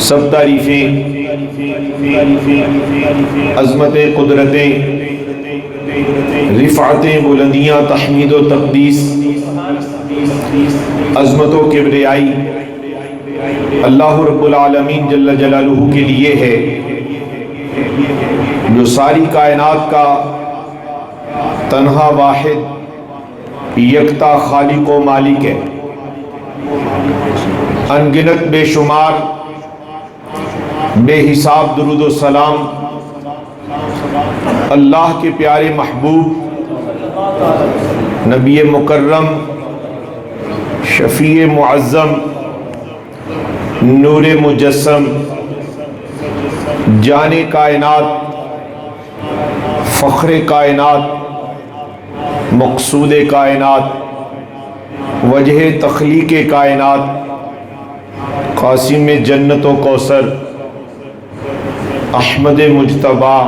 سب تعریفیں، عظمت قدرتیں، رفعتیں، بلندیاں، تحمید و تقدیس، عظمت و کبریائی اللہ رب العالمین جل جلالہ کے لیے ہے، جو ساری کائنات کا تنہا واحد یکتا خالق و مالک ہے۔ انگنت بے شمار بے حساب درود و سلام اللہ کے پیارے محبوب نبی مکرم شفیع معظم نور مجسم جان کائنات فخر کائنات مقصود کائنات وجہ تخلیق کائنات قاسم جنت و کوثر احمد مجتبیٰ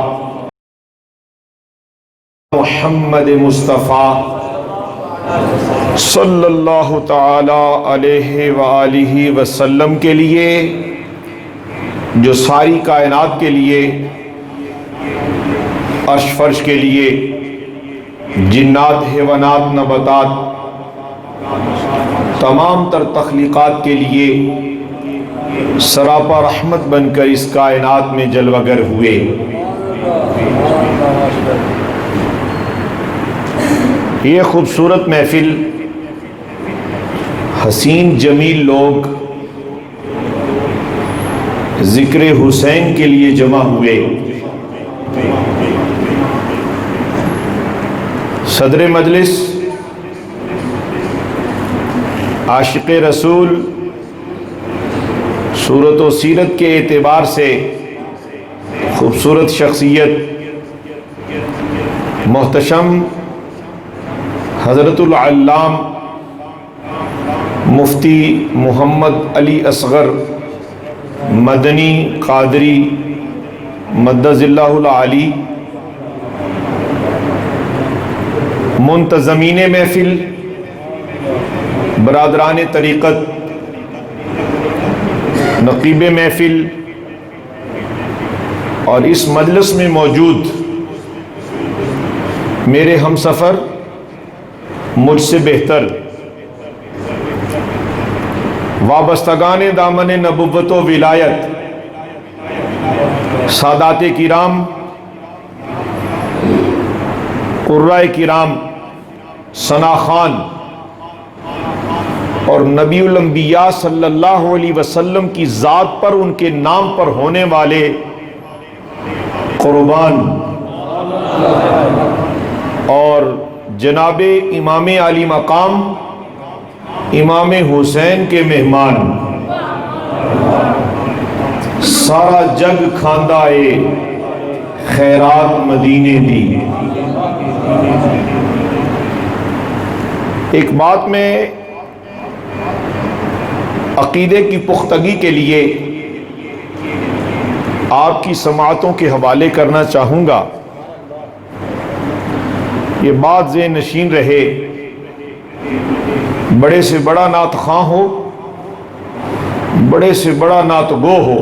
محمد مصطفیٰ صلی اللہ تعالی علیہ وآلہ وسلم کے لیے، جو ساری کائنات کے لیے، عرش فرش کے لیے، جنات حیوانات نباتات تمام تر تخلیقات کے لیے سراپا رحمت بن کر اس کائنات میں جلوہ گر ہوئے۔ یہ خوبصورت محفل حسین جمیل لوگ ذکر حسین کے لیے جمع ہوئے۔ صدر مجلس عاشق رسول صورت و سیرت کے اعتبار سے خوبصورت شخصیت محتشم حضرت العلام مفتی محمد علی اصغر مدنی قادری مدظ اللہ العالی، منتظمین محفل، برادران طریقت، نقیب محفل اور اس مجلس میں موجود میرے ہم سفر، مجھ سے بہتر وابستگان دامن نبوت و ولایت، سادات کرام، قرائے کرام، ثنا خان اور نبی الانبیاء صلی اللہ علیہ وسلم کی ذات پر ان کے نام پر ہونے والے قربان، اور جناب امام علی مقام امام حسین کے مہمان، سارا جگ کھاندہ خیرات مدینے دی۔ ایک بات میں عقیدے کی پختگی کے لیے آپ کی سماعتوں کے حوالے کرنا چاہوں گا، یہ بات ذہن نشین رہے۔ بڑے سے بڑا نعت خواں ہو، بڑے سے بڑا نعت گو ہو،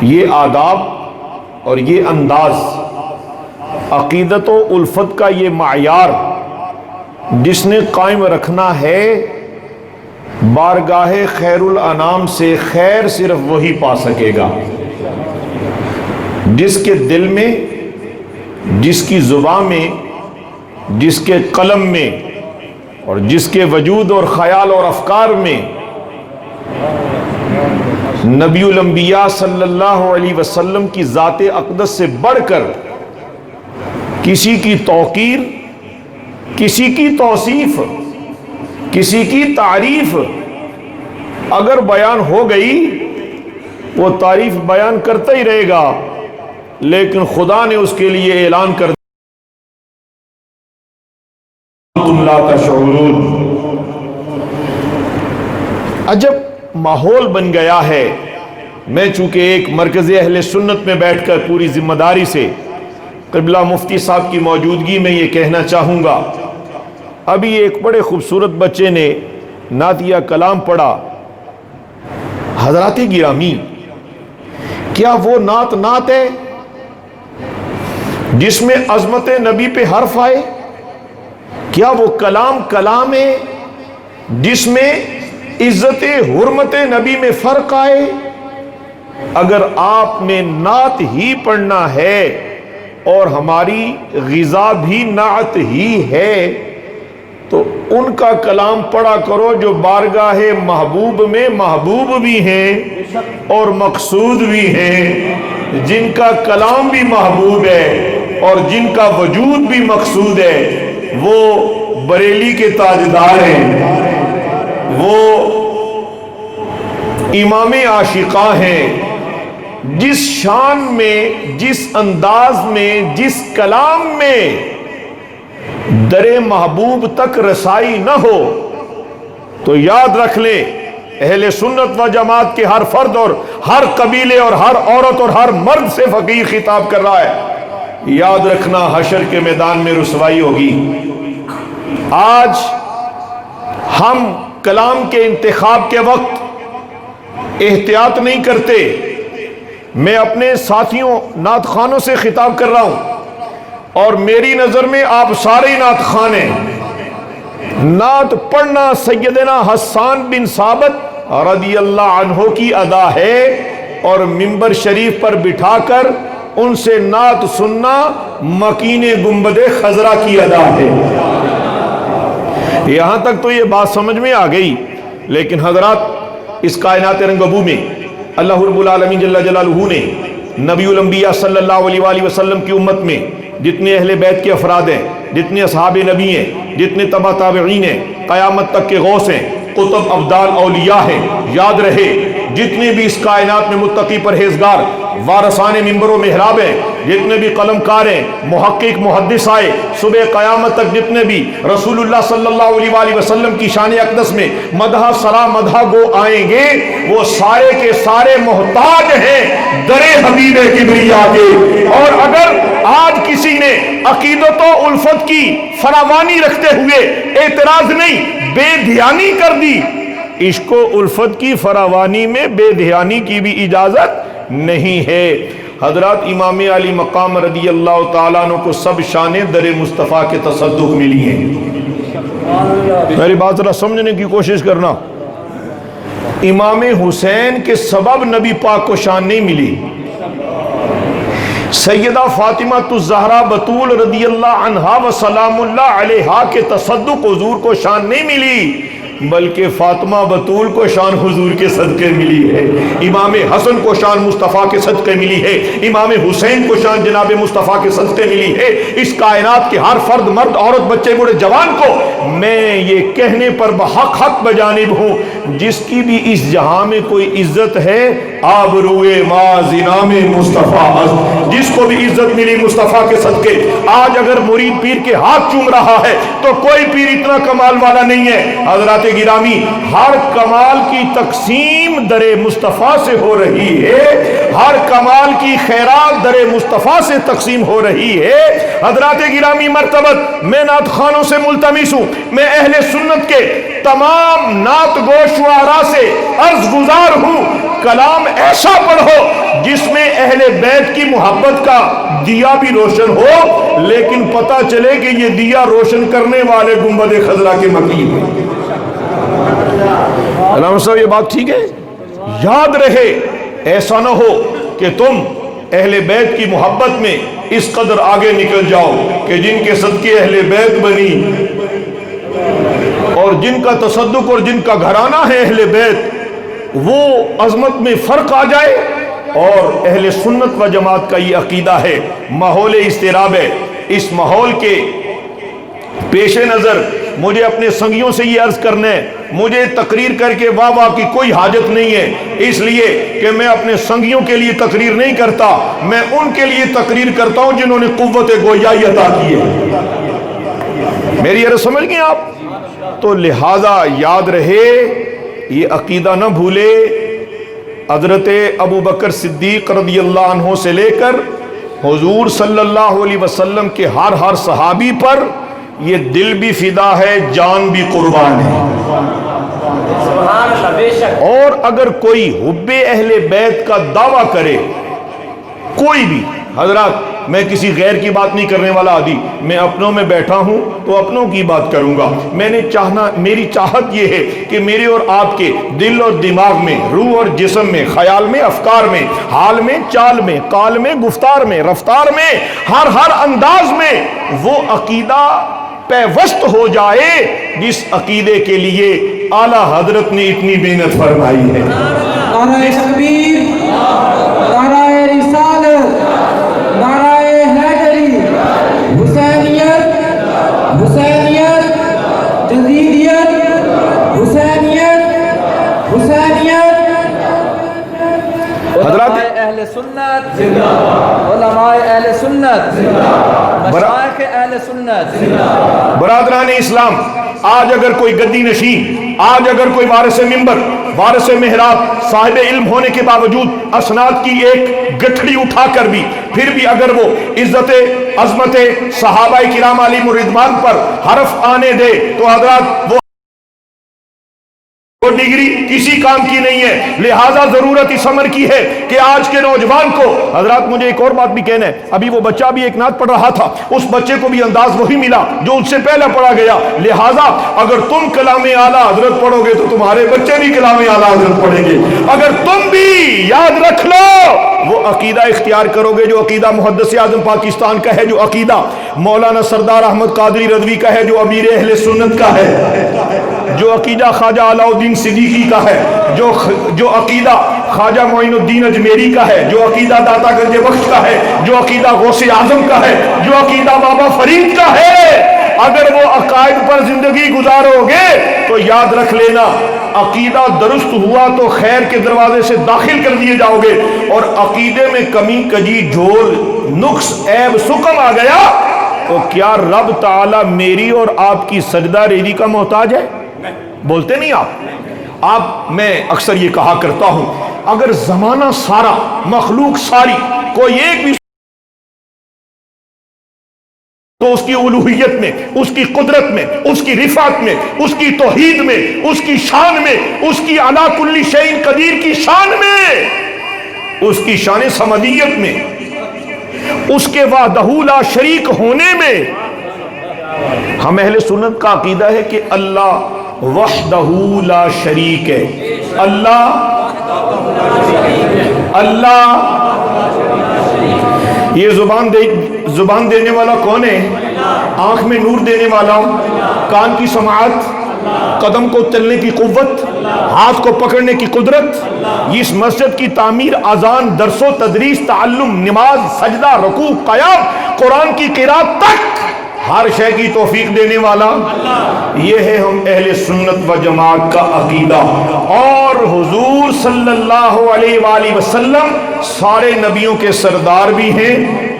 یہ آداب اور یہ انداز عقیدت و الفت کا یہ معیار جس نے قائم رکھنا ہے، بارگاہ خیر الانام سے خیر صرف وہی پا سکے گا جس کے دل میں، جس کی زبان میں، جس کے قلم میں اور جس کے وجود اور خیال اور افکار میں نبی الانبیاء صلی اللہ علیہ وسلم کی ذات اقدس سے بڑھ کر کسی کی توقیر، کسی کی توصیف، کسی کی تعریف اگر بیان ہو گئی، وہ تعریف بیان کرتا ہی رہے گا، لیکن خدا نے اس کے لیے اعلان کر دیا تم لا تشعرون۔ عجب ماحول بن گیا ہے۔ میں چونکہ ایک مرکز اہل سنت میں بیٹھ کر پوری ذمہ داری سے قبلہ مفتی صاحب کی موجودگی میں یہ کہنا چاہوں گا، ابھی ایک بڑے خوبصورت بچے نے نعتیہ کلام پڑھا، حضرات گرامی، کیا وہ نعت ہے جس میں عظمت نبی پہ حرف آئے؟ کیا وہ کلام ہے جس میں عزت حرمت نبی میں فرق آئے؟ اگر آپ نے نعت ہی پڑھنا ہے اور ہماری غذا بھی نعت ہی ہے تو ان کا کلام پڑھا کرو جو بارگاہ محبوب میں محبوب بھی ہیں اور مقصود بھی ہیں، جن کا کلام بھی محبوب ہے اور جن کا وجود بھی مقصود ہے، وہ بریلی کے تاجدار ہیں، وہ امام عاشقاں ہیں۔ جس شان میں، جس انداز میں، جس کلام میں در محبوب تک رسائی نہ ہو تو یاد رکھ لیں اہل سنت و جماعت کے ہر فرد اور ہر قبیلے اور ہر عورت اور ہر مرد سے فقیر خطاب کر رہا ہے، یاد رکھنا حشر کے میدان میں رسوائی ہوگی۔ آج ہم کلام کے انتخاب کے وقت احتیاط نہیں کرتے۔ میں اپنے ساتھیوں نعت خوانوں سے خطاب کر رہا ہوں اور میری نظر میں آپ سارے نعت خوان ہیں۔ نعت پڑھنا سیدنا حسان بن ثابت رضی اللہ عنہ کی ادا ہے اور منبر شریف پر بٹھا کر ان سے نعت سننا مکین گنبد خضرا کی ادا ہے۔ یہاں تک تو یہ بات سمجھ میں آ گئی، لیکن حضرات اس کائنات رنگبو میں اللہ رب العالمین جل جلالہ نے نبی الانبیاء صلی اللہ علیہ وآلہ وسلم کی امت میں جتنے اہل بیت کے افراد ہیں، جتنے اصحاب نبی ہیں، جتنے تبع تابعین ہیں، قیامت تک کے غوث ہیں، قطب ابدال اولیاء ہیں، یاد رہے جتنے بھی اس کائنات میں متقی پرہیزگار وارثان منبر و محراب ہیں، جتنے بھی قلم کار ہیں، محقق محدث آئے، صبح قیامت تک جتنے بھی رسول اللہ صلی اللہ علیہ وآلہ وسلم کی شان اقدس میں مدح سرا مدح گو آئیں گے، وہ سارے کے سارے محتاج ہیں در حبیب کبریا کے۔ اور اگر آج کسی نے عقیدت و الفت کی فراوانی رکھتے ہوئے اعتراض نہیں، بے دھیانی کر دی، عشق و الفت کی فراوانی میں بے دھیانی کی بھی اجازت نہیں ہے۔ حضرات امام علی مقام رضی اللہ تعالیٰ عنہ کو سب شانیں در مصطفیٰ کے تصدق ملی ہیں۔ میری بات ذرا سمجھنے کی کوشش کرنا، امام حسین کے سبب نبی پاک کو شان نہیں ملی، سیدہ فاطمہ الزہرا بطول رضی اللہ عنہا و سلام اللہ علیہا کے تصدق حضور کو شان نہیں ملی، بلکہ فاطمہ بطول کو شان حضور کے صدقے ملی ہے، امام حسن کو شان مصطفیٰ کے صدقے ملی ہے، امام حسین کو شان جناب مصطفیٰ کے صدقے ملی ہے۔ اس کائنات کے ہر فرد، مرد، عورت، بچے، بوڑھے، جوان کو میں یہ کہنے پر بحق حق بجانب ہوں، جس کی بھی اس جہاں میں کوئی عزت ہے آبروئے مازنام مصطفیٰ، جس کو بھی عزت ملی مصطفیٰ کے صدقے۔ آج اگر مرید پیر کے ہاتھ چوم رہا ہے تو کوئی پیر اتنا کمال والا نہیں ہے۔ حضرات گرامی، ہر کمال کی تقسیم در مصطفیٰ سے ہو رہی ہے، ہر کمال کی خیرات در مصطفیٰ سے تقسیم ہو رہی ہے۔ حضرات گرامی مرتبت میں نعت خوانوں سے ملتمس ہوں، میں اہل سنت کے تمام نعت گو شعراء سے عرض گزار ہوں، کلام ایسا پڑھو جس میں اہل بیت کی محبت کا دیا بھی روشن ہو، لیکن پتہ چلے کہ یہ دیا روشن کرنے والے گنبد خضرا کے مکین ہیں۔ علامہ صاحب یہ بات ٹھیک ہے؟ یاد رہے ایسا نہ ہو کہ تم اہل بیت کی محبت میں اس قدر آگے نکل جاؤ کہ جن کے صدقے اہل بیت بنی اور جن کا تصدق اور جن کا گھرانہ ہے اہل بیت، وہ عظمت میں فرق آ جائے۔ اور اہل سنت و جماعت کا یہ عقیدہ ہے، ماحول اضطراب ہے، اس ماحول کے پیش نظر مجھے اپنے سنگیوں سے یہ عرض کرنا ہے، مجھے تقریر کر کے واہ واہ کی کوئی حاجت نہیں ہے، اس لیے کہ میں اپنے سنگیوں کے لیے تقریر نہیں کرتا، میں ان کے لیے تقریر کرتا ہوں جنہوں نے قوت گویائی عطا کی ہے۔ میری عرض سمجھ گئے آپ؟ تو لہذا یاد رہے، یہ عقیدہ نہ بھولے، حضرت ابو بکر صدیق رضی اللہ عنہ سے لے کر حضور صلی اللہ علیہ وسلم کے ہر صحابی پر یہ دل بھی فدا ہے، جان بھی قربان ہے۔ اور اگر کوئی حب اہل بیت کا دعویٰ کرے، کوئی بھی، حضرات میں کسی غیر کی بات نہیں کرنے والا عادی، میں اپنوں میں بیٹھا ہوں تو اپنوں کی بات کروں گا۔ میری چاہت یہ ہے کہ میرے اور آپ کے دل اور دماغ میں، روح اور جسم میں، خیال میں، افکار میں، حال میں، چال میں، قال میں، گفتار میں، رفتار میں، ہر انداز میں وہ عقیدہ پیوست ہو جائے جس عقیدے کے لیے اعلیٰ حضرت نے اتنی محنت فرمائی ہے۔ نعرہ تکبیر، نعرہ رسالت، نعرہ حیدری، حسینیت، حسینیت، جدیدیت، حسینیت، حسینیت۔ حضرات اہل سنت، علماء اہل سنت، مشائخ اہل سنت، برادران اسلام، آج اگر کوئی گدی نشین، آج اگر کوئی وارث ممبر، وارث محراب، صاحب علم ہونے کے باوجود اسناد کی ایک گٹھڑی اٹھا کر بھی پھر بھی اگر وہ عزت عظمت صحابہ کرام علیہم الرضوان پر حرف آنے دے تو حضرات وہ ڈگری کسی کام کی نہیں ہے۔ لہٰذا ضرورت اس امر کی ہے کہ آج کے نوجوان کو، حضرات مجھے ایک اور بات بھی کہنا ہے، ابھی وہ بچہ بھی ایک نعت پڑھ رہا تھا، اس بچے کو بھی انداز وہی ملا جو اس سے پہلے پڑھا گیا۔ لہٰذا اگر تم کلام اعلیٰ حضرت پڑھو گے تو تمہارے بچے بھی کلام اعلیٰ حضرت پڑھیں گے۔ اگر تم بھی یاد رکھ لو وہ عقیدہ اختیار کرو گے جو عقیدہ محدث اعظم پاکستان کا ہے، جو عقیدہ مولانا سردار احمد قادری رضوی کا ہے، جو امیر اہل سنت کا ہے، جو عقیدہ خواجہ علاء الدین صدیقی کا ہے، جو عقیدہ خواجہ معین الدین اجمیری کا ہے، جو عقیدہ داتا گنج بخش کا ہے، جو عقیدہ غوث اعظم کا ہے، جو عقیدہ بابا فرید کا ہے، اگر وہ عقائد پر زندگی گزارو گے تو یاد رکھ لینا عقیدہ درست ہوا تو خیر کے دروازے سے داخل کر دیے جاؤ گے، اور عقیدے میں کمی کجی جھول نقص عیب سکم آ گیا تو کیا رب تعالی میری اور آپ کی سجدہ ریزی کا محتاج ہے؟ بولتے نہیں آپ میں اکثر یہ کہا کرتا ہوں، اگر زمانہ سارا، مخلوق ساری، کوئی ایک بھی تو اس کی الوہیت میں، اس کی قدرت میں، اس کی رفعت میں، اس کی توحید میں، اس کی شان میں، اس کی علی کل شیء قدیر کی شان میں، اس کی شان صمدیت میں، اس کے وحدہ لا شریک ہونے میں، ہم اہل سنت کا عقیدہ ہے کہ اللہ وحدہ لا شریک ہے۔ اللہ یہ زبان دینے والا کون ہے؟ آنکھ میں نور دینے والا، کان کی سماعت، قدم کو چلنے کی قوت، ہاتھ کو پکڑنے کی قدرت، اس مسجد کی تعمیر، اذان، درس و تدریس، تعلم، نماز، سجدہ، رکوع، قیام، قرآن کی قرات تک ہر شے کی توفیق دینے والا، یہ ہے ہم اہل سنت و جماعت کا عقیدہ۔ اور حضور صلی اللہ علیہ وآلہ وسلم سارے نبیوں کے سردار بھی ہیں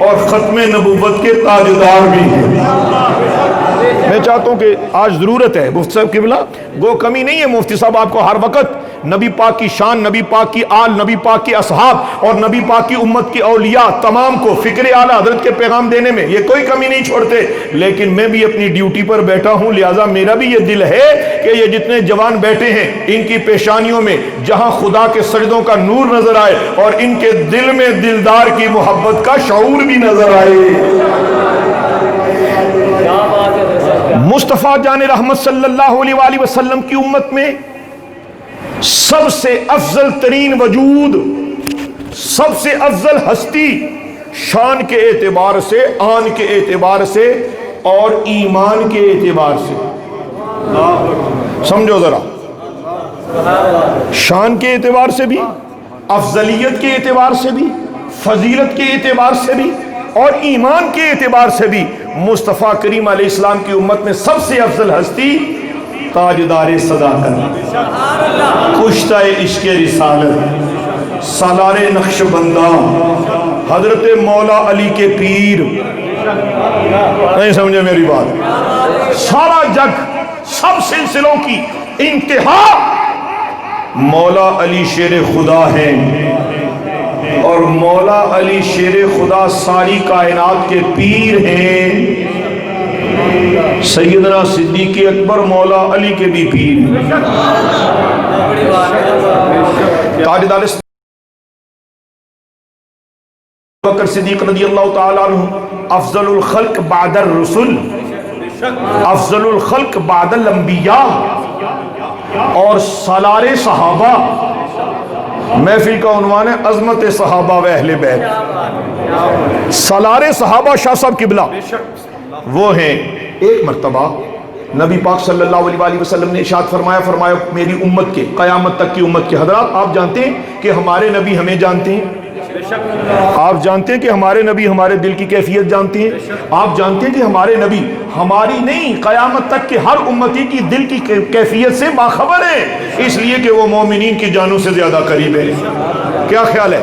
اور ختم نبوت کے تاجدار بھی ہیں۔ میں چاہتا ہوں کہ آج ضرورت ہے مفتی صاحب قبلہ، گو کمی نہیں ہے مفتی صاحب آپ کو ہر وقت نبی پاک کی شان، نبی پاک کی آل، نبی پاک کی اصحاب اور نبی پاک کی امت کی اولیاء تمام کو فکر اعلیٰ حضرت کے پیغام دینے میں یہ کوئی کمی نہیں چھوڑتے، لیکن میں بھی اپنی ڈیوٹی پر بیٹھا ہوں، لہٰذا میرا بھی یہ دل ہے کہ یہ جتنے جوان بیٹھے ہیں ان کی پیشانیوں میں جہاں خدا کے سجدوں کا نور نظر آئے اور ان کے دل میں دلدار کی محبت کا شعور بھی نظر آئے۔ مصطفیٰ جان رحمت صلی اللہ علیہ وآلہ وسلم کی امت میں سب سے افضل ترین وجود، سب سے افضل ہستی، شان کے اعتبار سے، آن کے اعتبار سے اور ایمان کے اعتبار سے، سمجھو ذرا، شان کے اعتبار سے بھی، افضلیت کے اعتبار سے بھی، فضیلت کے اعتبار سے بھی اور ایمان کے اعتبار سے بھی مصطفیٰ کریم علیہ السلام کی امت میں سب سے افضل ہستی تاجدار صداقت، کشتہ عشق رسالت، سالار نقش بندہ، حضرت مولا علی کے پیر، نہیں سمجھے میری بات، سارا جگ، سب سلسلوں کی انتہا مولا علی شیر خدا ہے، اور مولا علی شیر خدا ساری کائنات کے پیر ہیں۔ سیدنا صدیق اکبر مولا علی کے بھی پیر ہیں، تاجدار بکر صدیق رضی اللہ تعالیٰ عنہ افضل الخلق بعد الرسل، افضل الخلق بعد الانبیاء، اور سالار صحابہ۔ محفل کا عنوان ہے عظمت صحابہ و اہل بیت۔ سالار صحابہ شاہ صاحب قبلہ وہ ہیں، ایک مرتبہ نبی پاک صلی اللہ علیہ وآلہ وسلم نے ارشاد فرمایا میری امت کے، قیامت تک کی امت کے حضرات، آپ جانتے ہیں کہ ہمارے نبی ہمیں جانتے ہیں، آپ جانتے ہیں کہ ہمارے نبی ہمارے دل کی کیفیت جانتے ہیں، آپ جانتے ہیں کہ ہمارے نبی ہماری نہیں قیامت تک کے ہر امتی کی دل کی کیفیت سے باخبر ہیں، اس لیے کہ وہ مومنین کی جانوں سے زیادہ قریب ہے۔ کیا خیال ہے؟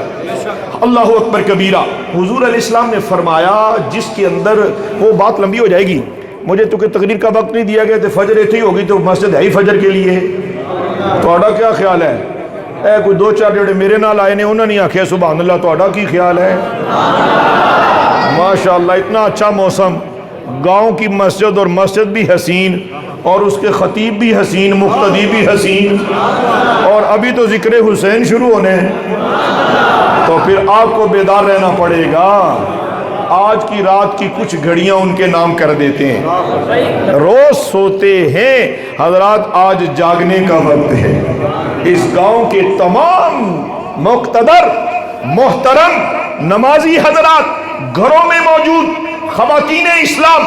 اللہ اکبر کبیرہ۔ حضور علیہ السلام نے فرمایا جس کے اندر، وہ بات لمبی ہو جائے گی، مجھے تو کہ تقریر کا وقت نہیں دیا گیا، تو فجر اتنی ہوگی تو مسجد ہے ہی فجر کے لیے، توڑا کیا خیال ہے؟ اے کوئی دو چار جڑے میرے نال آئے نے انہوں نے آکھیا سبحان اللہ، توڑا کی خیال ہے؟ ماشاءاللہ اتنا اچھا موسم، گاؤں کی مسجد، اور مسجد بھی حسین، اور اس کے خطیب بھی حسین، مقتدی بھی حسین، اور ابھی تو ذکر حسین شروع ہونے ہیں، تو پھر آپ کو بیدار رہنا پڑے گا۔ آج کی رات کی کچھ گھڑیاں ان کے نام کر دیتے ہیں، روز سوتے ہیں حضرات، آج جاگنے کا وقت ہے۔ اس گاؤں کے تمام مقتدر محترم نمازی حضرات، گھروں میں موجود خواتین اسلام،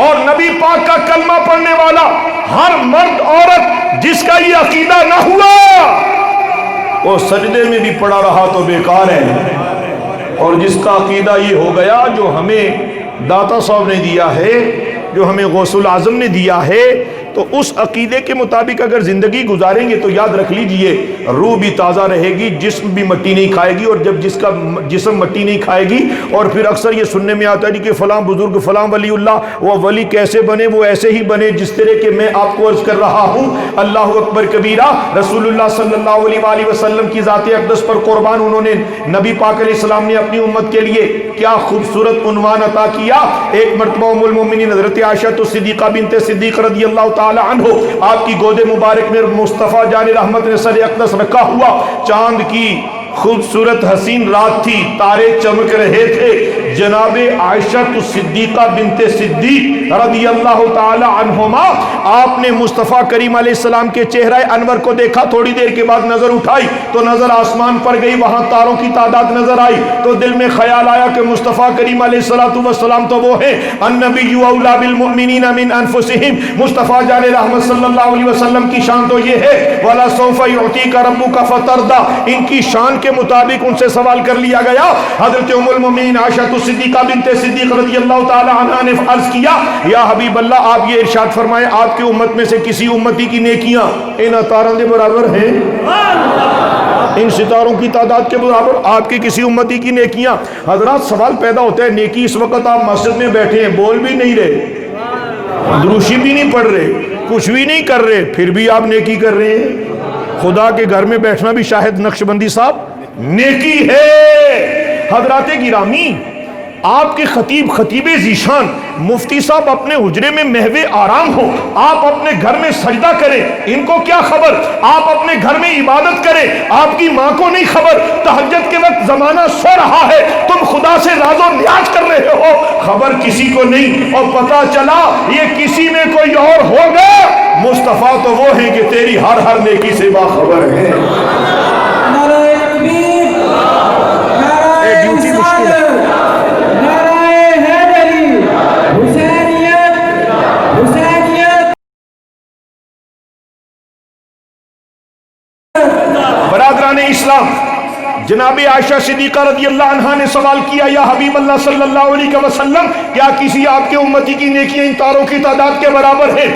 اور نبی پاک کا کلمہ پڑھنے والا ہر مرد عورت جس کا یہ عقیدہ نہ ہوا وہ سجدے میں بھی پڑا رہا تو بیکار ہے، اور جس کا عقیدہ یہ ہو گیا جو ہمیں داتا صاحب نے دیا ہے، جو ہمیں غوث العظم نے دیا ہے، تو اس عقیدے کے مطابق اگر زندگی گزاریں گے تو یاد رکھ لیجئے روح بھی تازہ رہے گی، جسم بھی مٹی نہیں کھائے گی، اور جب جس کا جسم مٹی نہیں کھائے گی، اور پھر اکثر یہ سننے میں آتا ہے کہ فلاں بزرگ فلاں ولی اللہ، وہ ولی کیسے بنے؟ وہ ایسے ہی بنے جس طرح کہ میں آپ کو عرض کر رہا ہوں۔ اللہ اکبر کبیرہ۔ رسول اللہ صلی اللہ علیہ وآلہ وسلم کی ذات اقدس پر قربان، انہوں نے نبی پاک علیہ السلام نے اپنی امت کے لیے کیا خوبصورت عنوان عطا کیا۔ ایک مرتبہ ام المومنین حضرت عائشہ صدیقہ بنت صدیق رضی اللہ تعالی عنہ، آپ کی گود مبارک میں مصطفیٰ جان رحمت نے سر اقدس رکھا ہوا، چاند کی خوبصورت حسین رات تھی، تارے چمک رہے تھے، جناب عائشہ صدیقہ بنت صدیق رضی اللہ تعالی عنہما، آپ نے مصطفیٰ کریم علیہ السلام کے چہرہ انور کو دیکھا، تھوڑی دیر کے بعد نظر اٹھائی تو نظر آسمان پر گئی، وہاں تاروں کی تعداد نظر آئی، تو دل میں خیال آیا کہ مصطفیٰ کریم علیہ السلام تو وہ ہیں، النبی اولی بالمؤمنین من انفسہم، مصطفیٰ جان رحمت صلی اللہ علیہ وسلم کی شان تو یہ ہے، وَلَا سَوْفَ يُعْتِيكَ رَبُّكَ فَتَرْضَىٰ، ان کی شان کے مطابق ان سے سوال کر لیا گیا۔ حضرت ام المؤمنین عائشہ صدیقہ بنت صدیق رضی اللہ تعالی عنہا نے عرض کیا، یا حبیب اللہ آپ یہ ارشاد فرمائیں آپ کی امت میں سے کسی امتی کی نیکیاں ان اتاروں کے برابر ہیں؟ ان ستاروں کی تعداد کے برابر آپ کی کسی امتی کی نیکیاں؟ حضرات سوال پیدا ہوتا ہے، نیکی اس وقت آپ مسجد میں بیٹھے ہیں، بول بھی نہیں رہے، دروشی بھی نہیں پڑھ رہے، کچھ بھی نہیں کر رہے، پھر بھی آپ نیکی کر رہے ہیں۔ خدا کے گھر میں بیٹھنا بھی شاہد نقشبندی صاحب نیکی ہے۔ حضرات گرامی، آپ کے خطیب ذیشان مفتی صاحب اپنے حجرے میں محو آرام ہو، آپ اپنے گھر میں سجدہ کریں، ان کو کیا خبر؟ آپ اپنے گھر میں عبادت کریں، آپ کی ماں کو نہیں خبر، تہجد کے وقت زمانہ سو رہا ہے، تم خدا سے راز و نیاز کر رہے ہو، خبر کسی کو نہیں، اور پتا چلا یہ کسی میں کوئی اور ہوگا، مصطفیٰ تو وہ ہیں کہ تیری ہر نیکی سے باخبر ہے۔ نعرہ تکبیر، نعرہ رسالت، نعرہ حیدری، حسینیت، حسینیت۔ برادران اسلام، جناب عائشہ صدیقہ رضی اللہ عنہا نے سوال کیا، یا حبیب اللہ صلی اللہ علیہ وسلم کیا کسی آپ کے امتی کی نیکیاں ان تاروں کی تعداد کے برابر ہیں؟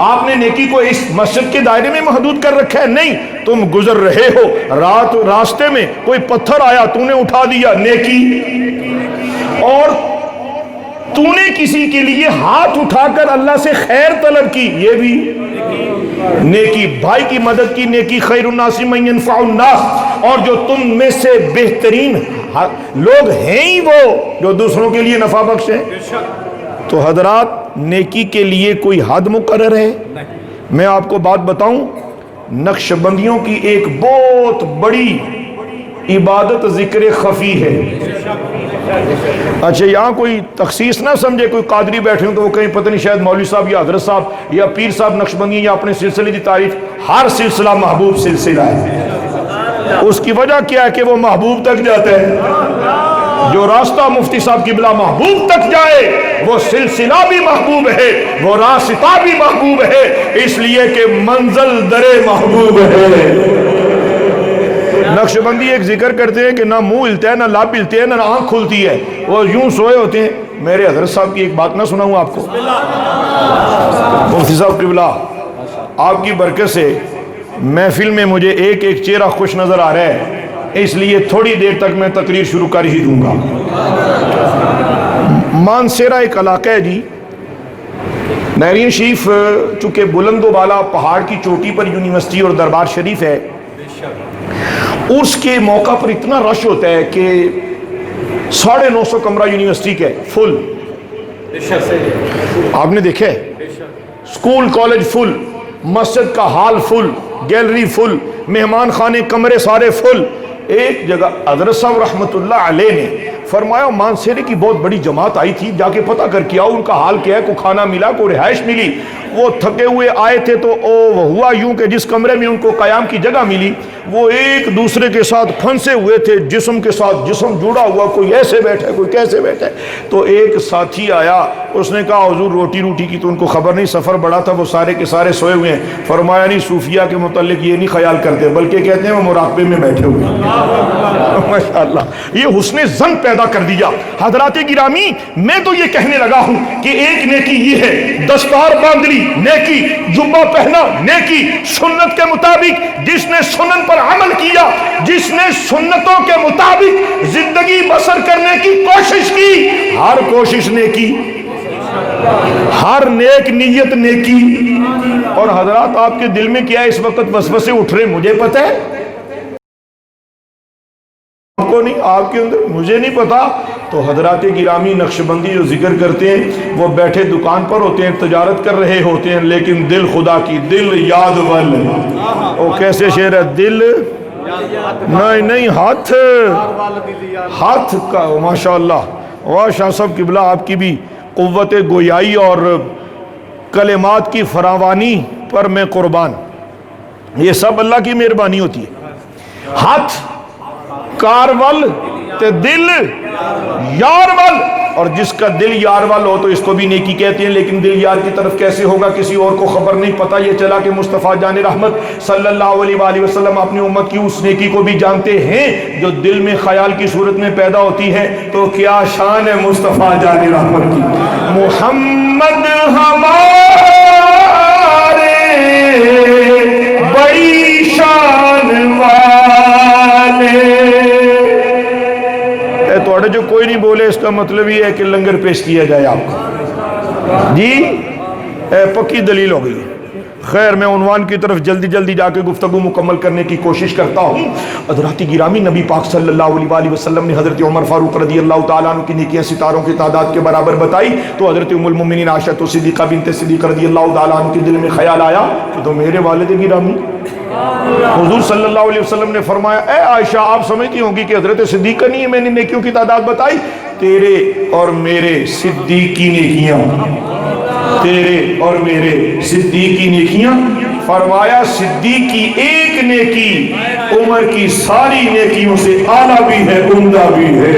آپ نے نیکی کو اس مسجد کے دائرے میں محدود کر رکھا ہے؟ نہیں، تم گزر رہے ہو، راستے میں کوئی پتھر آیا، تو نے اٹھا دیا، نیکی۔ اور تو نے کسی کے لیے ہاتھ اٹھا کر اللہ سے خیر طلب کی، یہ بھی نیکی۔ بھائی کی مدد کی نیکی، خیر الناس من ينفع الناس، اور جو تم میں سے بہترین لوگ ہیں ہی وہ جو دوسروں کے لیے نفع بخش ہیں۔ تو حضرات، نیکی کے لیے کوئی حد مقرر ہے؟ میں آپ کو بات بتاؤں، نقش بندیوں کی ایک بہت بڑی عبادت ذکر خفی ہے۔ اچھا، یہاں کوئی تخصیص نہ سمجھے، کوئی قادری بیٹھے ہوں تو وہ کہیں پتہ نہیں شاید مولوی صاحب یا حضرت صاحب یا پیر صاحب نقشبندی یا اپنے سلسلے کی تعریف۔ ہر سلسلہ محبوب سلسلہ ہے۔ اس کی وجہ کیا ہے کہ وہ محبوب تک جاتا ہے۔ جو راستہ مفتی صاحب قبلہ محبوب تک جائے وہ سلسلہ بھی محبوب ہے، وہ راستہ بھی محبوب ہے، اس لیے کہ منزل در محبوب ہے۔ نقش بندی ایک ذکر کرتے ہیں کہ نہ منہ ہلتا ہے، نہ لب ہلتے ہیں، نہ آنکھ کھلتی ہے، وہ یوں سوئے ہوتے ہیں۔ میرے حضرت صاحب کی ایک بات نہ سناؤں آپ کو، مفتی صاحب قبلہ آپ کی برکت سے محفل میں مجھے ایک ایک چہرہ خوش نظر آ رہا ہے، اس لیے تھوڑی دیر تک میں تقریر شروع کر ہی دوں گا۔ مانسیرہ ایک علاقہ ہے جی، نہرین شریف چونکہ بلند و بالا پہاڑ کی چوٹی پر یونیورسٹی اور دربار شریف ہے، اس کے موقع پر اتنا رش ہوتا ہے کہ 950 کمرہ یونیورسٹی کے فل، آپ نے دیکھا ہے، سکول کالج فل، مسجد کا ہال فل، گیلری فل، مہمان خانے کمرے سارے فل۔ ایک جگہ حضرت صاحب رحمت اللہ علیہ نے فرمایا مانسیرے کی بہت بڑی جماعت آئی تھی، جا کے پتہ کر کے آؤ ان کا حال کیا ہے، کوئی کھانا ملا، کوئی رہائش ملی۔ وہ تھکے ہوئے آئے تھے تو وہ ہوا یوں کہ جس کمرے میں ان کو قیام کی جگہ ملی وہ ایک دوسرے کے ساتھ پھنسے ہوئے تھے، جسم کے ساتھ جسم جڑا ہوا، کوئی ایسے بیٹھا ہے کوئی کیسے بیٹھا ہے۔ تو ایک ساتھی آیا، اس نے کہا حضور روٹی کی تو ان کو خبر نہیں، سفر بڑا تھا، وہ سارے کے سارے سوئے ہوئے ہیں۔ فرمایا نہیں، صوفیہ کے متعلق یہ نہیں خیال کرتے بلکہ کہتے ہیں وہ مراقبے میں بیٹھے ہوئے ہیں۔ ماشاءاللہ، یہ حسن ظن پیدا کر دیا۔ حضرات گرامی، میں تو یہ کہنے لگا ہوں کہ ایک نیکی یہ ہے دستار باندھ لی، نیکی جبہ پہنا، نیکی سنت کے مطابق جس نے سنن پر عمل کیا، جس نے سنتوں کے مطابق زندگی بسر کرنے کی کوشش کی، ہر کوشش نیکی، ہر نیک نیت نیکی۔ اور حضرات آپ کے دل میں کیا اس وقت وسوسے اٹھ رہے مجھے پتہ ہے، آپ کو نہیں، آپ کے اندر، مجھے نہیں پتا۔ تو حضرات گرامی نقشبندی جو ذکر کرتے ہیں وہ بیٹھے دکان پر ہوتے ہیں، تجارت کر رہے ہوتے ہیں، لیکن دل خدا کی، دل یاد ول۔ وہ کیسے شعر ہے؟ دل نہیں ہاتھ کا۔ ماشاءاللہ، واہ شاہ صاحب قبلہ، آپ کی بھی قوت گویائی اور کلمات کی فراوانی پر میں قربان۔ یہ سب اللہ کی مہربانی ہوتی ہے۔ ہاتھ کارول تے دل یارول، اور جس کا دل یارول ہو تو اس کو بھی نیکی کہتے ہیں، لیکن دل یار کی طرف کیسے ہوگا کسی اور کو خبر نہیں، پتہ یہ چلا کہ مصطفیٰ جان رحمت صلی اللہ علیہ وآلہ وسلم اپنی امت کی اس نیکی کو بھی جانتے ہیں جو دل میں خیال کی صورت میں پیدا ہوتی ہے۔ تو کیا شان ہے مصطفیٰ جان رحمت کی، محمد ہمارے بڑی شان والے۔ توڑے جو کوئی نہیں بولے اس کا مطلب یہ ہے کہ لنگر پیش کیا جائے آپ کو جی، پکی دلیل ہو گئی۔ خیر، میں عنوان کی طرف جلدی جا کے گفتگو مکمل کرنے کی کوشش کرتا ہوں۔ حضرات گرامی، نبی پاک صلی اللہ علیہ وآلہ وسلم نے حضرت عمر فاروق رضی اللہ تعالیٰ عنہ کی نیکیاں ستاروں کی تعداد کے برابر بتائی تو حضرت ام المؤمنین عائشہ صدیقہ بنت صدیق رضی اللہ تعالیٰ عنہ کے دل میں خیال آیا کہ تو میرے والد گرامی حضور صلی اللہ علیہ وسلم نے فرمایا، اے عائشہ، آپ سمجھتی ہوں گی کہ حضرت صدیقہ نہیں ہے میں نے نیکیوں کی تعداد بتائی؟ تیرے اور میرے صدیقی نیکیاں، تیرے اور میرے صدیقی نیکیاں۔ فرمایا صدیقی ایک نیکی عمر کی ساری نیکیوں سے اعلیٰ بھی ہے، عمدہ بھی ہے۔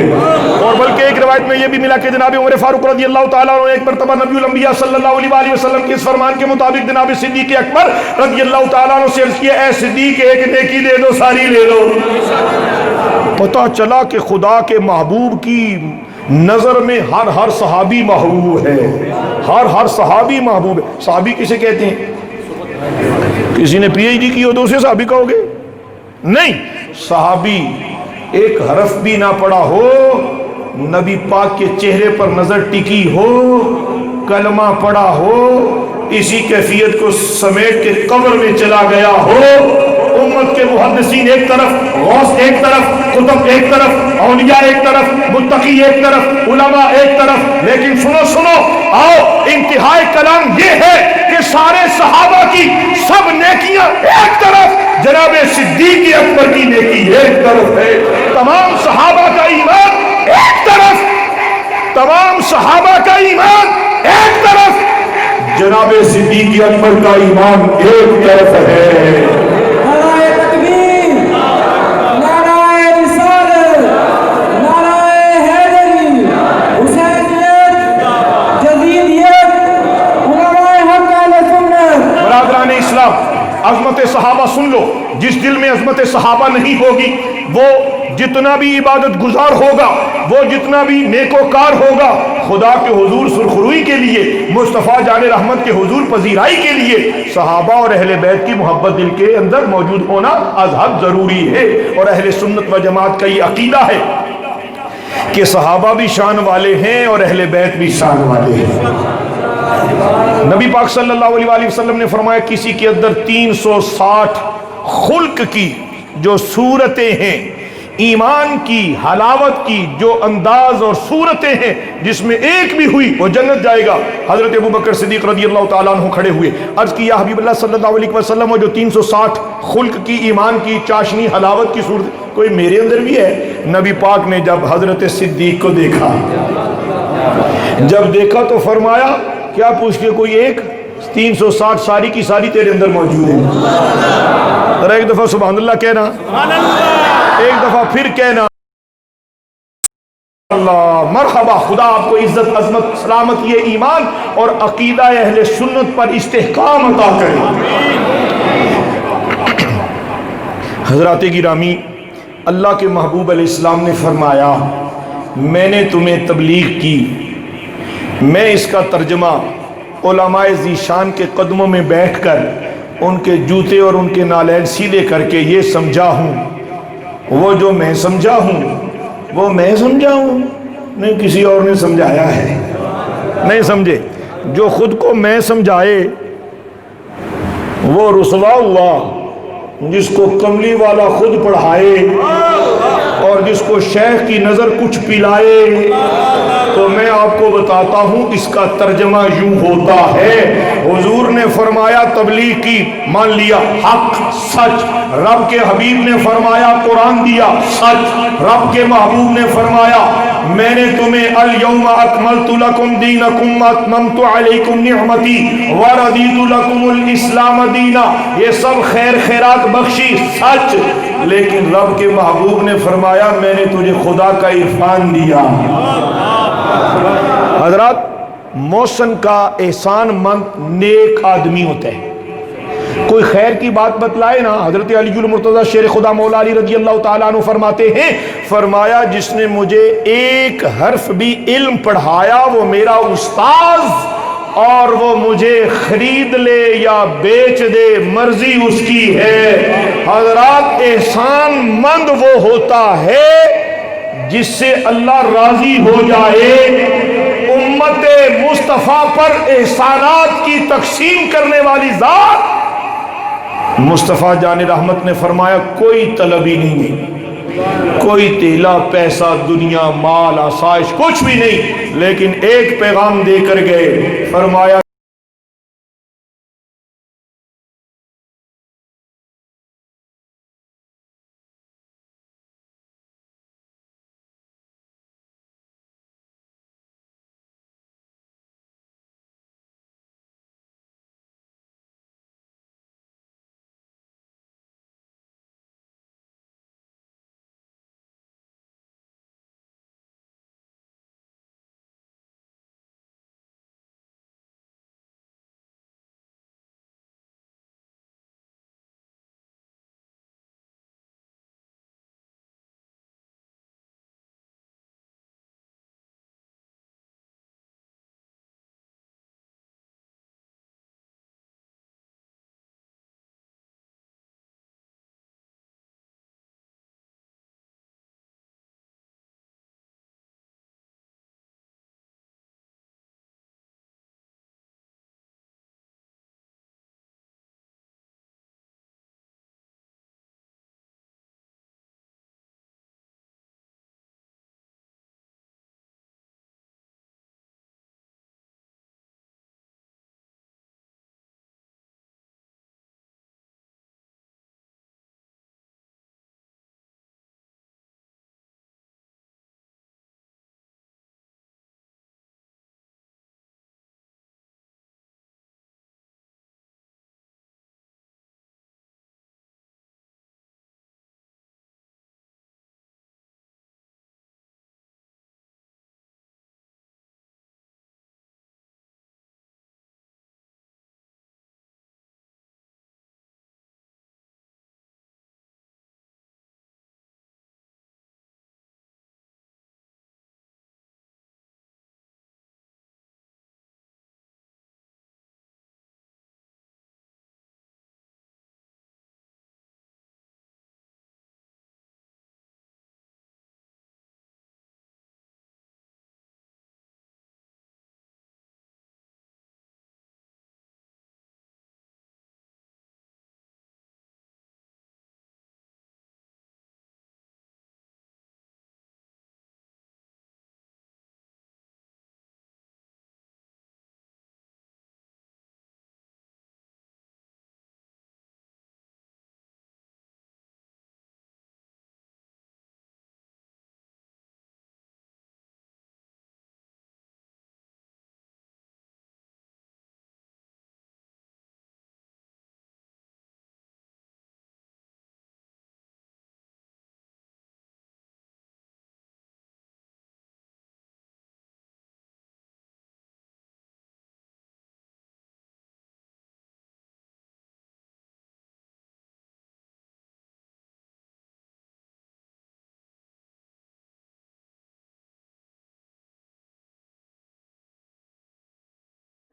اور بلکہ ایک روایت میں یہ بھی ملا کہ جناب عمر فاروق رضی اللہ تعالیٰ عنہ ایک مرتبہ نبی الانبیاء صلی اللہ علیہ وآلہ وسلم کے اس فرمان کے مطابق جناب صدیق اکبر رضی اللہ تعالیٰ عنہ سے عرض کیا، اے صدیق ایک نیکی دے دو، ساری لے لو۔ پتہ چلا کہ خدا کے محبوب کی نظر میں ہر صحابی محبوب ہے، ہر صحابی محبوب ہے۔ صحابی کسے کہتے ہیں؟ کسی نے پی ایچ ڈی کی ہو تو اسے صحابی کہو گے؟ نہیں، صحابی ایک حرف بھی نہ پڑا ہو، نبی پاک کے چہرے پر نظر ٹکی ہو، کلمہ پڑا ہو، اسی کیفیت کو سمیٹ کے قبر میں چلا گیا ہو، امت کے محدثین ایک طرف، غوث ایک طرف، قطب ایک طرف، اولیاء ایک طرف، متقی ایک طرف، علماء ایک طرف، لیکن سنو آؤ، انتہائی کلام یہ ہے کہ سارے صحابہ کی سب نیکیاں ایک طرف، جناب صدیق اکبر کی نیکی ایک طرف ہے، تمام صحابہ کا ایمان ایک طرف، تمام صحابہ کا ایمان ایک طرف، جناب صدیق اکبر کا ایمان ایک طرف ہے۔ نعرہ تکبیر، نعرہ رسالت، نعرہ حیدری، حسینیت، جدیدیت، علماء حق اہل سنت۔ برادران اسلام، عظمت صحابہ سن لو، جس دل میں عظمت صحابہ نہیں ہوگی وہ جتنا بھی عبادت گزار ہوگا، وہ جتنا بھی نیکوکار ہوگا، خدا کے حضور سرخروئی کے لیے، مصطفیٰ جان رحمت کے حضور پذیرائی کے لیے صحابہ اور اہل بیت کی محبت دل کے اندر موجود ہونا از حد ضروری ہے۔ اور اہل سنت و جماعت کا یہ عقیدہ ہے کہ صحابہ بھی شان والے ہیں اور اہل بیت بھی شان والے ہیں۔ نبی پاک صلی اللہ علیہ وآلہ وسلم نے فرمایا کسی کے اندر 360 خلق کی جو صورتیں ہیں، ایمان کی، حلاوت کی جو انداز اور صورتیں ہیں، جس میں ایک بھی ہوئی وہ جنت جائے گا۔ حضرت ابوبکر صدیق رضی اللہ تعالیٰ عنہ کھڑے ہوئے، عرض کی یا حبیب اللہ صلی اللہ علیہ وسلم، وہ جو 360 خلق کی، ایمان کی، چاشنی، حلاوت کی صورت کوئی میرے اندر بھی ہے؟ نبی پاک نے جب حضرت صدیق کو دیکھا، جب دیکھا تو فرمایا کیا پوچھ کے کوئی ایک؟ 360 ساری کی ساری تیرے اندر موجود ہے۔ ذرا ایک دفعہ سبحان اللہ کہنا، ایک دفعہ پھر کہنا اللہ مرحبا۔ خدا آپ کو عزت، عظمت، سلامت، یہ ایمان اور عقیدہ اہل سنت پر استحکام عطا کرے۔ حضرات گرامی، اللہ کے محبوب علیہ السلام نے فرمایا میں نے تمہیں تبلیغ کی، میں اس کا ترجمہ علماء ذیشان کے قدموں میں بیٹھ کر ان کے جوتے اور ان کے نالین سیدھے کر کے یہ سمجھا ہوں، وہ جو میں سمجھا ہوں وہ میں سمجھا ہوں، نہیں کسی اور نے سمجھایا ہے۔ نہیں سمجھے؟ جو خود کو میں سمجھائے وہ رسوا ہوا، جس کو کملی والا خود پڑھائے اور جس کو شیخ کی نظر کچھ پلائے۔ تو میں آپ کو بتاتا ہوں اس کا ترجمہ یوں ہوتا ہے، حضور نے فرمایا تبلیغ کی، مان لیا، حق، سچ۔ رب کے حبیب نے فرمایا قرآن دیا، سچ۔ رب کے محبوب نے فرمایا میں نے تمہیں الیوم اکملت لکم دینکم واتممت علیکم نعمتی ورضیت لکم الاسلام دینا، یہ سب خیر خیرات بخشی، سچ۔ لیکن رب کے محبوب نے فرمایا میں نے تجھے خدا کا عرفان دیا۔ حضرات، محسن کا احسان مند نیک آدمی ہوتا ہے، کوئی خیر کی بات بتلائے نا، حضرت علی المرتضی شیر خدا مولا علی رضی اللہ تعالیٰ عنہ فرماتے ہیں، فرمایا جس نے مجھے ایک حرف بھی علم پڑھایا وہ میرا استاذ، اور وہ مجھے خرید لے یا بیچ دے مرضی اس کی ہے۔ حضرات، احسان مند وہ ہوتا ہے جس سے اللہ راضی ہو جائے۔ امت مصطفیٰ پر احسانات کی تقسیم کرنے والی ذات مصطفیٰ جان رحمت نے فرمایا کوئی طلب ہی نہیں، کوئی تیلا پیسہ دنیا مال آسائش کچھ بھی نہیں، لیکن ایک پیغام دے کر گئے، فرمایا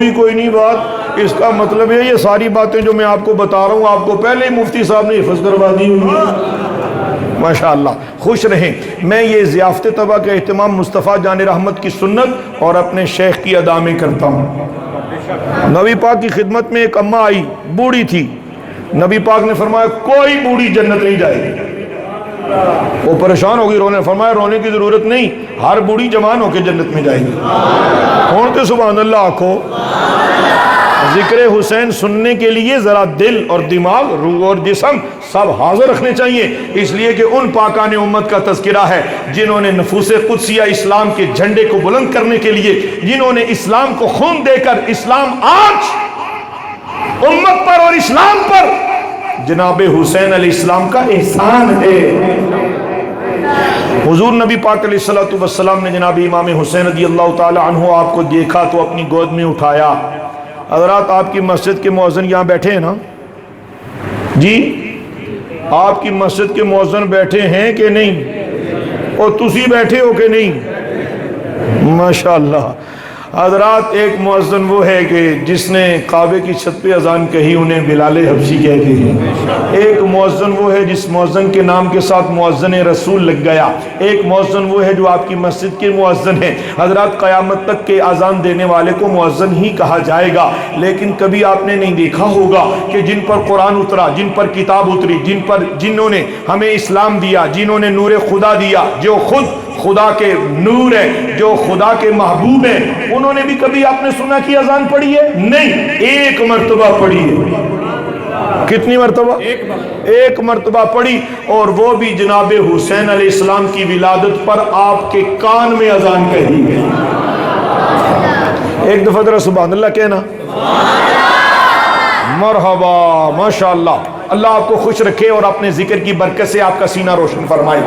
کوئی نہیں بات، اس کا مطلب ہے یہ ساری باتیں جو میں آپ کو بتا رہا ہوں آپ کو پہلے ہی مفتی صاحب نے حفظ کروا دی ہوئی۔ ماشاءاللہ، خوش رہیں۔ میں یہ ضیافت طبع کا اہتمام مصطفیٰ جان رحمت کی سنت اور اپنے شیخ کی ادا میں کرتا ہوں۔ نبی پاک کی خدمت میں ایک اماں آئی، بوڑھی تھی، نبی پاک نے فرمایا کوئی بوڑھی جنت نہیں جائے گی۔ وہ پریشان ہوگی، رونے، فرمایا رونے کی ضرورت نہیں، ہر بوڑھی جوان ہو کے جنت میں جائے گی۔ کون سبحان اللہ آنکھو۔ ذکر حسین سننے کے لیے ذرا دل اور دماغ، روح اور جسم سب حاضر رکھنے چاہیے، اس لیے کہ ان پاکان امت کا تذکرہ ہے جنہوں نے نفوس قدسیہ اسلام کے جھنڈے کو بلند کرنے کے لیے، جنہوں نے اسلام کو خون دے کر اسلام آج امت پر اور اسلام پر جناب حسین علیہ السلام کا احسان ہے۔ حضور نبی پاک علیہ السلام نے جناب امام حسین رضی اللہ تعالی عنہ آپ کو دیکھا تو اپنی گود میں اٹھایا۔ حضرات آپ کی مسجد کے مؤذن یہاں بیٹھے ہیں نا جی؟ آپ کی مسجد کے مؤذن بیٹھے ہیں کہ نہیں؟ اور تسی بیٹھے ہو کہ نہیں؟ ماشاءاللہ۔ حضرات ایک مؤذن وہ ہے کہ جس نے کعبے کی چھت پہ اذان کہی، انہیں بلال حبشی کہتے ہیں۔ ایک مؤذن وہ ہے جس مؤذن کے نام کے ساتھ مؤذن رسول لگ گیا۔ ایک مؤذن وہ ہے جو آپ کی مسجد کے مؤذن ہیں۔ حضرات قیامت تک کے اذان دینے والے کو مؤذن ہی کہا جائے گا، لیکن کبھی آپ نے نہیں دیکھا ہوگا کہ جن پر قرآن اترا، جن پر کتاب اتری، جنہوں نے ہمیں اسلام دیا، جنہوں نے نور خدا دیا، جو خود خدا کے نور ہے، جو خدا کے محبوب ہیں، انہوں نے بھی کبھی آپ نے سنا کہ اذان پڑھی ہے؟ نہیں، ایک مرتبہ پڑھی ہے۔ کتنی مرتبہ؟ ایک مرتبہ پڑھی، اور وہ بھی جناب حسین علیہ السلام کی ولادت پر آپ کے کان میں اذان کہی گئی۔ ایک دفعہ ذرا سبحان اللہ کہنا۔ مرحبا، ماشاءاللہ۔ اللہ آپ کو خوش رکھے اور اپنے ذکر کی برکت سے آپ کا سینہ روشن فرمائے۔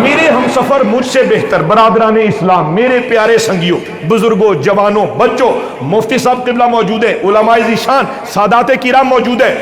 میرے ہم سفر مجھ سے بہتر برادران اسلام، میرے پیارے سنگیوں، بزرگوں، جوانوں، بچوں، مفتی صاحب قبلہ موجود ہے، علماء ذیشان، سادات کرام موجود ہے۔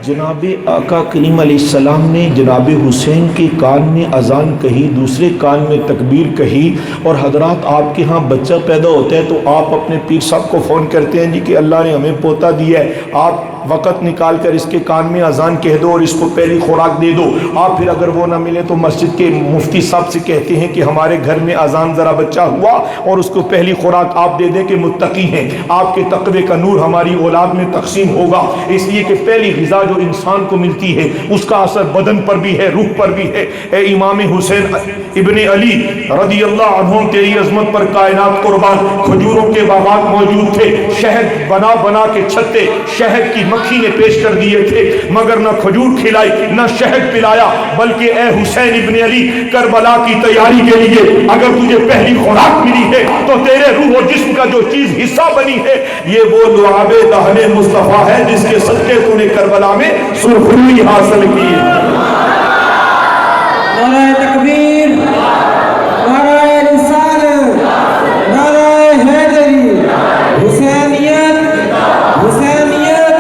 جناب آقا کریم علیہ السلام نے جناب حسین کے کان میں اذان کہی، دوسرے کان میں تکبیر کہی، اور حضرات آپ کے ہاں بچہ پیدا ہوتا ہے تو آپ اپنے پیر صاحب کو فون کرتے ہیں جی کہ اللہ نے ہمیں پوتا دیا ہے، آپ وقت نکال کر اس کے کان میں اذان کہہ دو اور اس کو پہلی خوراک دے دو۔ آپ پھر اگر وہ نہ ملے تو مسجد کے مفتی صاحب سے کہتے ہیں کہ ہمارے گھر میں اذان ذرا بچہ ہوا اور اس کو پہلی خوراک آپ دے دیں کہ متقی ہیں، آپ کے تقوی کا نور ہماری اولاد میں تقسیم ہوگا، اس لیے کہ پہلی غذا جو انسان کو ملتی ہے اس کا اثر بدن پر بھی ہے، روح پر بھی ہے۔ اے امام حسین ابن علی رضی اللہ عنہ، تیری عظمت پر کائنات قربان، کھجوروں کے باغات موجود تھے، شہد بنا بنا کے چھتے شہد کی مکھی نے پیش کر دیے تھے، مگر نہ کھجور کھلائی نہ شہد پلایا، بلکہ اے حسین ابن علی کربلا کی تیاری کے لیے اگر تجھے پہلی خوراک ملی ہے تو تیرے روح و جسم کا جو چیز حصہ بنی ہے یہ وہ لعاب دہن مصطفیٰ ہے جس کے صدقے تو نے کربلا میں سرخروئی حاصل کی ہے۔ نعرہ تکبیر، نعرہ رسالت، نعرہ حیدری، حسینیت، حسینیت،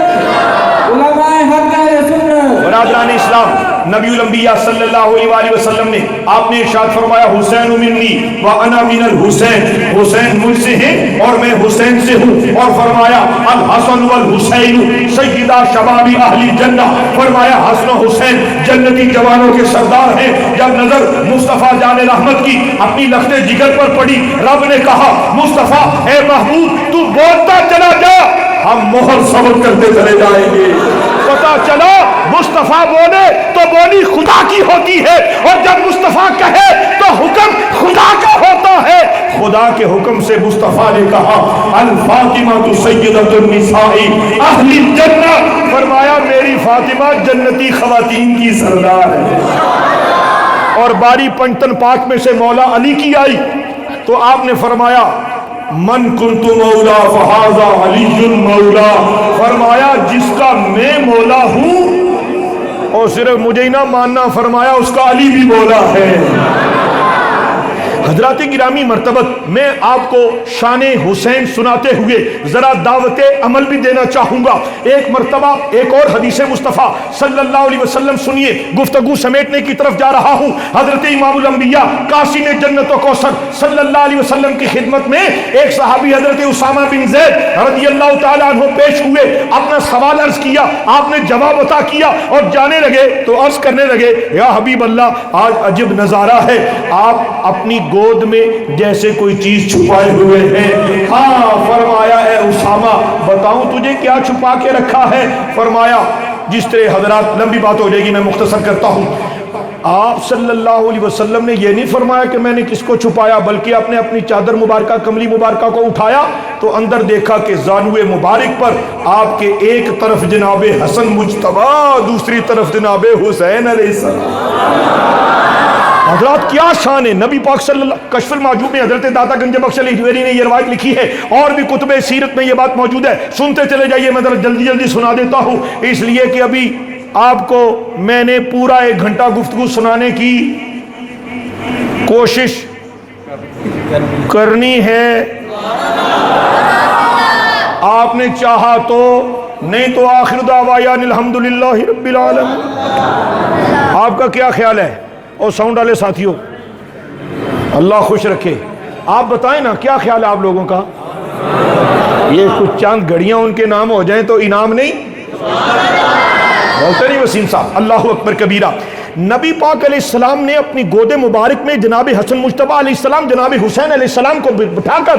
علماء حق اہل سنت۔ برادران اسلام، نبی الانبیاء صلی اللہ علیہ وآلہ وسلم نے آپ نے ارشاد فرمایا حسین منی وانا من الحسین، حسین مجھ سے ہیں اور میں حسین سے ہوں، اور فرمایا الحسن والحسین سیدہ شباب اہل جنہ، فرمایا حسن و حسین جنتی جوانوں کے سردار ہیں۔ جب نظر مصطفیٰ جان رحمت کی اپنی لخت جگر پر پڑی، رب نے کہا مصطفیٰ اے محبوب تو بولتا چلا جا، ہم مہر ثبت کرتے چلے جائیں گے۔ پتا چلا مصطفیٰ بولے تو بولی خدا کی ہوتی ہے، اور جب مصطفیٰ کہے تو حکم خدا کا ہوتا ہے۔ خدا کے حکم سے مصطفیٰ نے کہا الفاطمہ سیدۃ النساء اہل الجنہ، فرمایا میری فاطمہ جنتی خواتین کی سردار ہے۔ اور باری پنجتن پاک میں سے مولا علی کی آئی تو آپ نے فرمایا من کنت مولا فہذا علی مولا، فرمایا جس کا میں مولا ہوں اور صرف مجھے ہی نہ ماننا، فرمایا اس کا علی بھی مولا ہے۔ حضرات گرامی مرتبت میں آپ کو شان حسین سناتے ہوئے ذرا دعوت عمل بھی دینا چاہوں گا۔ ایک مرتبہ ایک اور حدیث مصطفیٰ صلی اللہ علیہ وسلم سنیے، گفتگو سمیٹنے کی طرف جا رہا ہوں۔ حضرت امام الانبیاء قاسم جنت و کوثر صلی اللہ علیہ وسلم کی خدمت میں ایک صحابی حضرت اسامہ بن زید رضی اللہ تعالیٰ عنہ پیش ہوئے، اپنا سوال عرض کیا، آپ نے جواب عطا کیا اور جانے لگے تو عرض کرنے لگے، یا حبیب اللہ آج عجب نظارہ ہے، آپ اپنی گود میں جیسے کوئی چیز چھپائے ہوئے ہیں۔ ہاں فرمایا، اے اسامہ بتاؤں تجھے کیا چھپا کے رکھا ہے؟ فرمایا جس طرح حضرات لمبی بات ہو جائے گی میں مختصر کرتا ہوں، آپ صلی اللہ علیہ وسلم نے یہ نہیں فرمایا کہ میں نے کس کو چھپایا، بلکہ آپ نے اپنی چادر مبارکہ کملی مبارکہ کو اٹھایا تو اندر دیکھا کہ زانوے مبارک پر آپ کے ایک طرف جناب حسن مجتبی، دوسری طرف جناب حسین علیہ السلام۔ حضرات کیا شان ہے! نبی پاک صلی اللہ کشف المحجوب میں حضرت داتا گنج بخش علی حویری نے یہ روایت لکھی ہے، اور بھی کتب سیرت میں یہ بات موجود ہے، سنتے چلے جائیے، میں ذرا جلدی جلدی سنا دیتا ہوں اس لیے کہ ابھی آپ کو میں نے پورا 1 گھنٹہ گفتگو سنانے کی کوشش کرنی ہے، آپ نے چاہا تو، نہیں تو آخر دعوانا الحمدللہ رب العالمین۔ آپ کا کیا خیال ہے؟ اور ساؤنڈ والے ساتھیوں اللہ خوش رکھے، آپ بتائیں نا کیا خیال ہے آپ لوگوں کا؟ یہ کچھ چاند گھڑیاں ان کے نام ہو جائیں تو انعام نہیں؟ بولتے نہیں وسیم صاحب؟ اللہ اکبر کبیرہ۔ نبی پاک علیہ السلام نے اپنی گود مبارک میں جناب حسن مجتبی علیہ السلام، جناب حسین علیہ السلام کو بٹھا کر